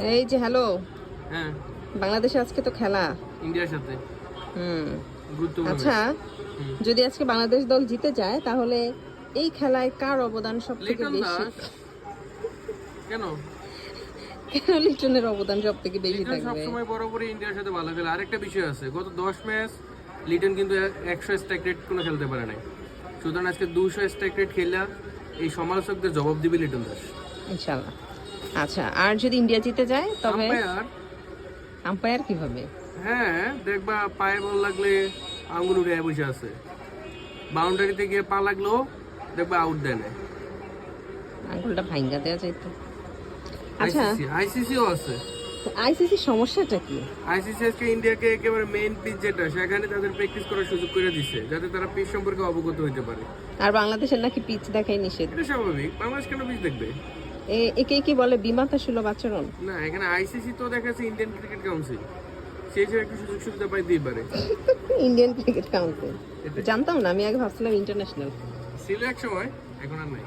এই যে হ্যালো, হ্যাঁ, বাংলাদেশে আজকে তো খেলা। ইন্ডিয়ার সাথে হুম। গুরুত্বপূর্ণ আচ্ছা, ম্যাচ। যদি আজকে বাংলাদেশ দল জিতে যায় তাহলে এই খেলায় কার অবদান সব থেকে লিটন বেশি? দাস কেন? কেন লিটনের অবদান সব থেকে বেশি লিটন থাকবে? সবসময় বরাবরই ইন্ডিয়ার সাথে ভালো খেলে। আরেকটা বিষয় আছে, গত 10 ম্যাচ লিটন কিন্তু 100 স্ট্রাইক রেট কোনো খেলতে পারে নাই। সুতরাং আজকে 200 স্ট্রাইক রেট খেলে এই সমালোচকদের জবাব দিবে লিটন দাস। ইনশাল্লাহ। আচ্ছা, আর যদি ইন্ডিয়া জিতে যায় তবে আম্পায়ার, আম্পায়ার কিভাবে? হ্যাঁ দেখবা পায়ে বল লাগলে আঙুল উঠে বসে আছে, বাউন্ডারিতে গিয়ে পা লাগলেও দেখবা আউট দেয় না। আঙ্গুলটা ভাঙ্গা দেওয়া যাইতো। আচ্ছা, আইসিসিও আছে। আইসিসির সমস্যাটা কি? আইসিসি আজকে ইন্ডিয়াকে একেবারে মেইন পিচ যেটা, সেখানে তাদের প্র্যাকটিস করার সুযোগ করে দিচ্ছে, যাতে তারা পিচ সম্পর্কে অবগত হতে পারে। আর বাংলাদেশের নাকি পিচ দেখাই নিষেধ। এটা স্বাভাবিক, বাংলাদেশ কেন পিচ দেখবে? একে কি বলে বিমাতা সুলভ আচরণ? না, এখানে আইসিসি তো দেখাচ্ছে ইন্ডিয়ান ক্রিকেট কাউন্সিল, সেই হিসেবে একটু সুযোগ সুবিধা পাইতেই পারে। ইন্ডিয়ান ক্রিকেট কাউন্সিল এটাই। জানতাম না, আমি আগে ভাবছিলাম ইন্টারন্যাশনাল। ছিল এক সময়, এখন আর নাই।